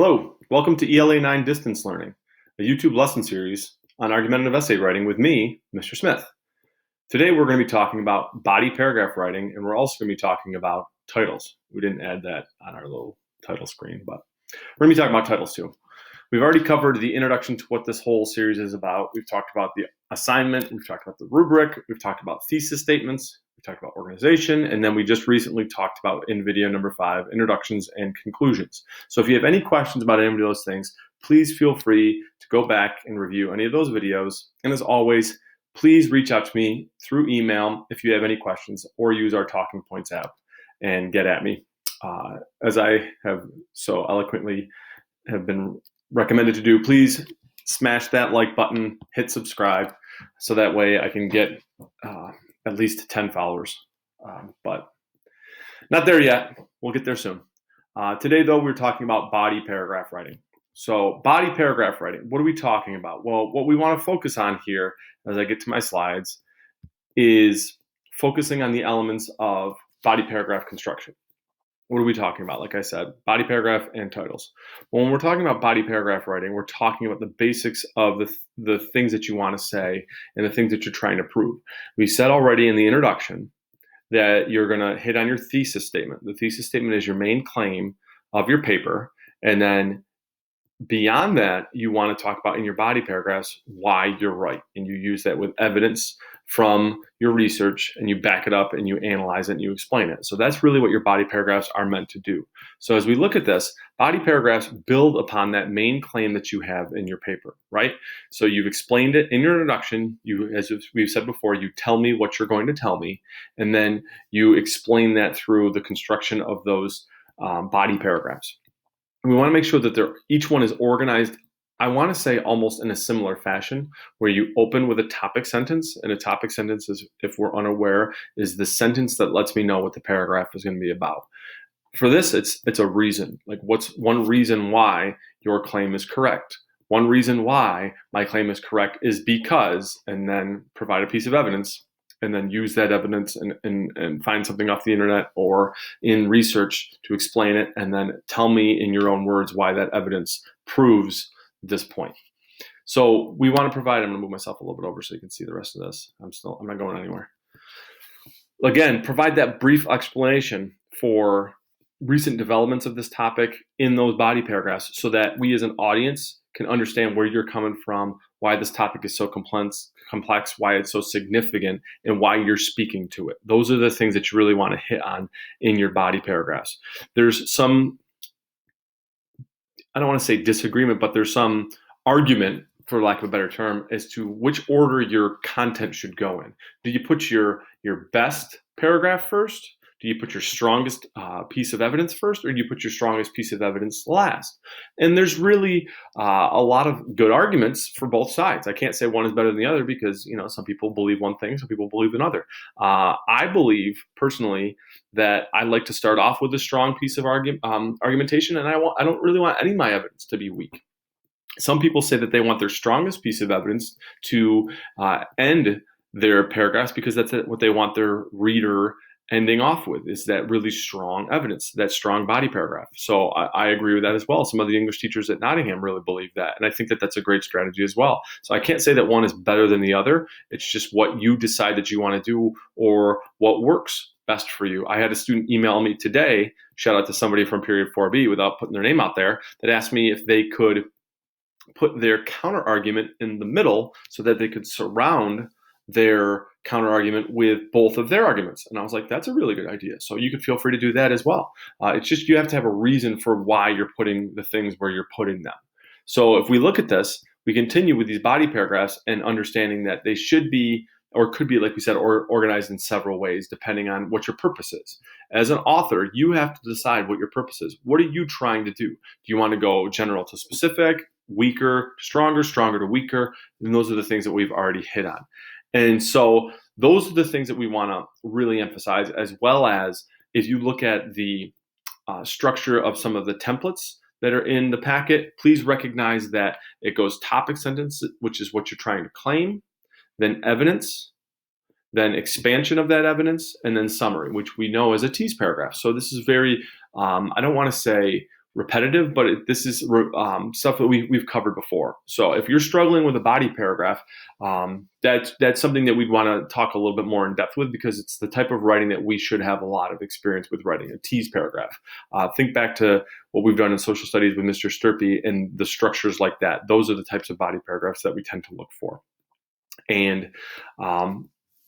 Hello, welcome to ELA 9 Distance Learning, a YouTube lesson series on argumentative essay writing with me, Mr. Smith. Today we're going to be talking about body paragraph writing, and we're also going to be talking about titles. We didn't add that on our little title screen, but we're going to be talking about titles too. We've already covered the introduction to what this whole series is about. We've talked about the assignment, we've talked about the rubric, we've talked about thesis statements, we've talked about organization, and then we just recently talked about in video number 5, introductions and conclusions. So if you have any questions about any of those things, please feel free to go back and review any of those videos. And as always, please reach out to me through email if you have any questions, or use our Talking Points app and get at me. As I have so eloquently have been recommended to do, please smash that like button, hit subscribe, so that way I can get at least 10 followers. But not there yet. We'll get there soon. Today, though, we're talking about body paragraph writing. So body paragraph writing, what are we talking about? Well, what we want to focus on here, as I get to my slides, is focusing on the elements of body paragraph construction. What are we talking about? Like I said, body paragraph and titles. Well, when we're talking about body paragraph writing, we're talking about the basics of the things that you want to say and the things that you're trying to prove. We said already in the introduction that you're going to hit on your thesis statement. The thesis statement is your main claim of your paper. And then beyond that, you want to talk about in your body paragraphs why you're right. And you use that with evidence from your research, and you back it up and you analyze it and you explain it. So that's really what your body paragraphs are meant to do. So as we look at this, body paragraphs build upon that main claim that you have in your paper, right? So you've explained it in your introduction. You, as we've said before, you tell me what you're going to tell me, and then you explain that through the construction of those body paragraphs. We want to make sure that each one is organized, I want to say almost in a similar fashion, where you open with a topic sentence, and a topic sentence is, if we're unaware, is the sentence that lets me know what the paragraph is going to be about. For this, it's a reason. Like, what's one reason why your claim is correct? One reason why my claim is correct is because, and then provide a piece of evidence, and then use that evidence and find something off the internet or in research to explain it, and then tell me in your own words why that evidence proves this point. So we want to provide, I'm going to move myself a little bit over so you can see the rest of this. I'm not going anywhere. Again, provide that brief explanation for recent developments of this topic in those body paragraphs, so that we as an audience can understand where you're coming from, why this topic is so complex, why it's so significant, and why you're speaking to it. Those are the things that you really want to hit on in your body paragraphs. There's some, I don't want to say disagreement, but there's some argument, for lack of a better term, as to which order your content should go in. Do you put your best paragraph first? Do you put your strongest piece of evidence first, or do you put your strongest piece of evidence last? And there's really a lot of good arguments for both sides. I can't say one is better than the other, because some people believe one thing, some people believe another. I believe personally that I like to start off with a strong piece of argumentation, and I don't really want any of my evidence to be weak. Some people say that they want their strongest piece of evidence to end their paragraphs, because that's what they want their reader ending off with, is that really strong evidence, that strong body paragraph. So I agree with that as well. Some of the English teachers at Nottingham really believe that, and I think that that's a great strategy as well. So I can't say that one is better than the other. It's just what you decide that you want to do, or what works best for you. I had a student email me today, shout out to somebody from period 4B without putting their name out there, that asked me if they could put their counter argument in the middle so that they could surround their counter argument with both of their arguments. And I was like, that's a really good idea. So you could feel free to do that as well. It's just, you have to have a reason for why you're putting the things where you're putting them. So if we look at this, we continue with these body paragraphs and understanding that they should be, or could be, like we said, organized in several ways, depending on what your purpose is. As an author, you have to decide what your purpose is. What are you trying to do? Do you want to go general to specific, weaker, stronger to weaker? And those are the things that we've already hit on. And so those are the things that we want to really emphasize, as well as if you look at the structure of some of the templates that are in the packet, please recognize that it goes topic sentence, which is what you're trying to claim, then evidence, then expansion of that evidence, and then summary, which we know as a tease paragraph. So this is very, I don't want to say repetitive, but this is stuff that we've covered before. So if you're struggling with a body paragraph, that's something that we'd want to talk a little bit more in depth with, because it's the type of writing that we should have a lot of experience with writing, a tease paragraph. Think back to what we've done in social studies with Mr. Sturpey and the structures like that. Those are the types of body paragraphs that we tend to look for. And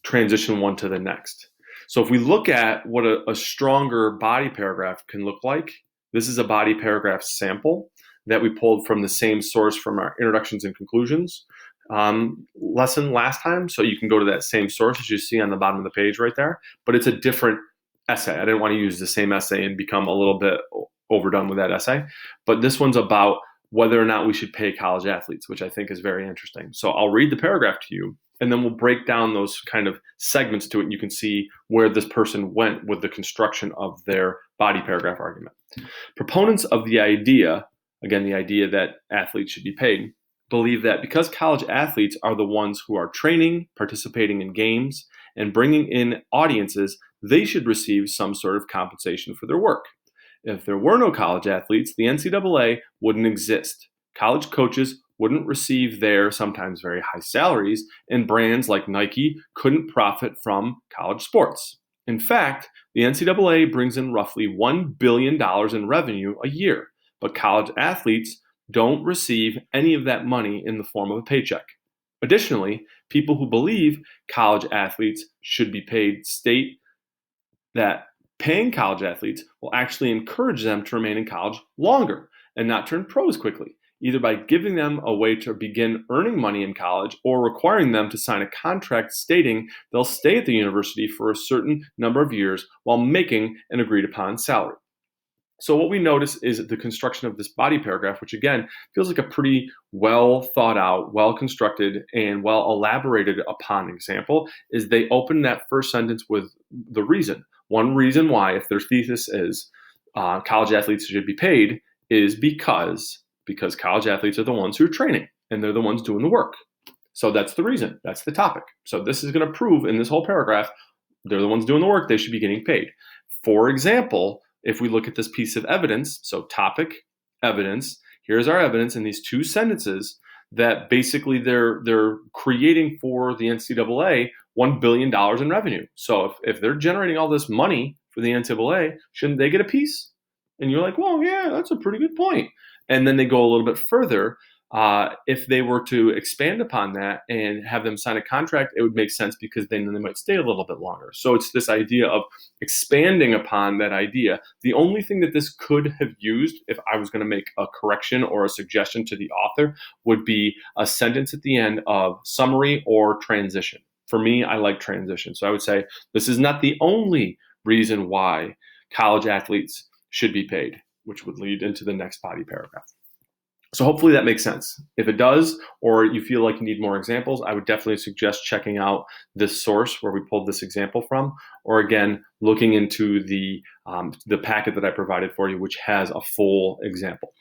transition one to the next. So if we look at what a stronger body paragraph can look like, this is a body paragraph sample that we pulled from the same source from our introductions and conclusions lesson last time. So you can go to that same source as you see on the bottom of the page right there, but it's a different essay. I didn't want to use the same essay and become a little bit overdone with that essay, but this one's about whether or not we should pay college athletes, which I think is very interesting. So I'll read the paragraph to you, and then we'll break down those kind of segments to it, and you can see where this person went with the construction of their body paragraph argument. Proponents of the idea, again, the idea that athletes should be paid, believe that because college athletes are the ones who are training, participating in games, and bringing in audiences, they should receive some sort of compensation for their work. If there were no college athletes, the NCAA wouldn't exist. College coaches wouldn't receive their sometimes very high salaries, and brands like Nike couldn't profit from college sports. In fact, the NCAA brings in roughly $1 billion in revenue a year, but college athletes don't receive any of that money in the form of a paycheck. Additionally, people who believe college athletes should be paid state that paying college athletes will actually encourage them to remain in college longer and not turn pros quickly, either by giving them a way to begin earning money in college or requiring them to sign a contract stating they'll stay at the university for a certain number of years while making an agreed upon salary. So what we notice is the construction of this body paragraph, which again feels like a pretty well thought out, well constructed, and well elaborated upon example, is they open that first sentence with the reason. One reason why, if their thesis is college athletes should be paid, is because college athletes are the ones who are training and they're the ones doing the work. So that's the reason. That's the topic. So this is going to prove in this whole paragraph, they're the ones doing the work, they should be getting paid. For example, if we look at this piece of evidence, so topic, evidence, here's our evidence in these two sentences that basically they're creating for the NCAA $1 billion in revenue. So if they're generating all this money for the NCAA, shouldn't they get a piece? And you're like, well, yeah, that's a pretty good point. And then they go a little bit further. If they were to expand upon that and have them sign a contract, it would make sense because then they might stay a little bit longer. So it's this idea of expanding upon that idea. The only thing that this could have used, if I was going to make a correction or a suggestion to the author, would be a sentence at the end of summary or transition. For me, I like transition. So I would say this is not the only reason why college athletes should be paid, which would lead into the next body paragraph. So hopefully that makes sense. If it does, or you feel like you need more examples, I would definitely suggest checking out this source where we pulled this example from, or again, looking into the packet that I provided for you, which has a full example.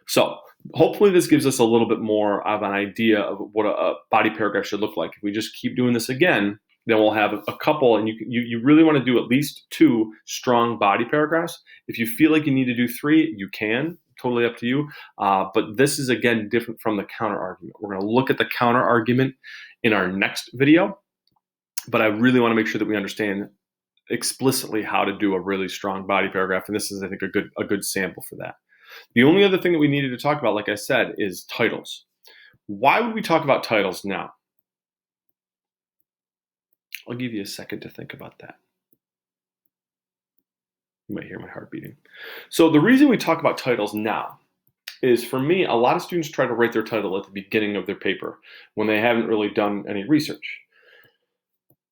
So hopefully this gives us a little bit more of an idea of what a body paragraph should look like. If we just keep doing this again, then we'll have a couple, and you really want to do at least 2 strong body paragraphs. If you feel like you need to do 3, you can. Totally up to you. But this is, again, different from the counter argument. We're going to look at the counter argument in our next video, but I really want to make sure that we understand explicitly how to do a really strong body paragraph. And this is, I think, a good sample for that. The only other thing that we needed to talk about, like I said, is titles. Why would we talk about titles now? I'll give you a second to think about that. You might hear my heart beating. So the reason we talk about titles now is, for me, a lot of students try to write their title at the beginning of their paper when they haven't really done any research.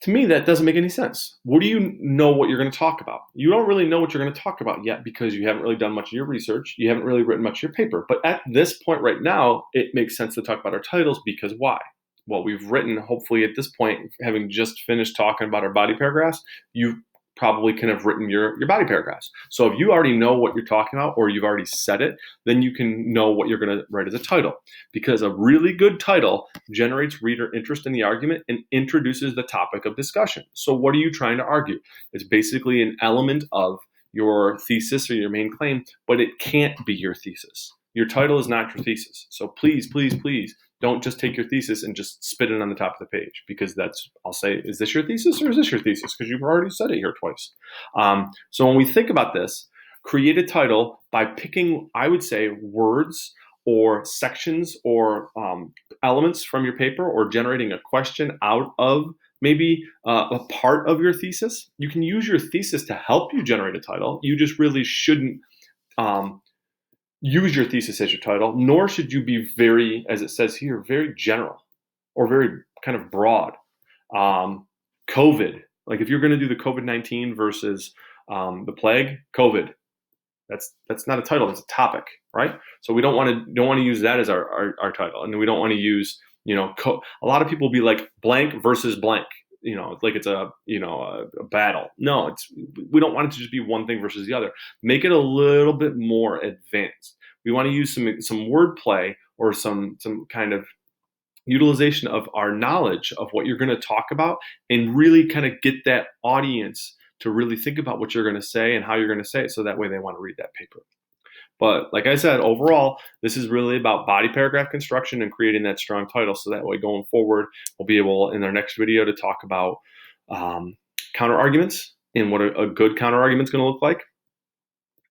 To me, that doesn't make any sense. What do you know what you're going to talk about? You don't really know what you're going to talk about yet because you haven't really done much of your research. You haven't really written much of your paper. But at this point right now, it makes sense to talk about our titles because why? Well, we've written, hopefully at this point, having just finished talking about our body paragraphs, you probably can have written your body paragraphs. So if you already know what you're talking about, or you've already said it, then you can know what you're going to write as a title, because a really good title generates reader interest in the argument and introduces the topic of discussion. So what are you trying to argue? It's basically an element of your thesis or your main claim, but it can't be your thesis. Your title is not your thesis. So please, please, please don't just take your thesis and just spit it on the top of the page, because I'll say, is this your thesis or is this your thesis? Because you've already said it here twice. So when we think about this, create a title by picking, I would say, words or sections or elements from your paper, or generating a question out of maybe a part of your thesis. You can use your thesis to help you generate a title. You just really shouldn't use your thesis as your title, nor should you be very, as it says here, very general or very kind of broad. COVID, like if you're going to do the COVID-19 versus the plague, COVID, that's not a title, it's a topic, right? So we don't want to use that as our title, and we don't want to use, a lot of people will be like blank versus blank, like it's a battle. No, we don't want it to just be one thing versus the other. Make it a little bit more advanced. We want to use some wordplay or some kind of utilization of our knowledge of what you're going to talk about, and really kind of get that audience to really think about what you're going to say and how you're going to say it, so that way they want to read that paper. But like I said, overall, this is really about body paragraph construction and creating that strong title, so that way going forward, we'll be able in our next video to talk about counter arguments and what a good counter argument is going to look like.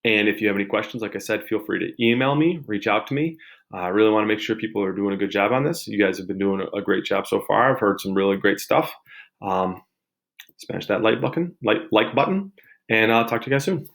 And if you have any questions, like I said, feel free to email me, reach out to me. I really want to make sure people are doing a good job on this. You guys have been doing a great job so far. I've heard some really great stuff. Smash that like button, and I'll talk to you guys soon.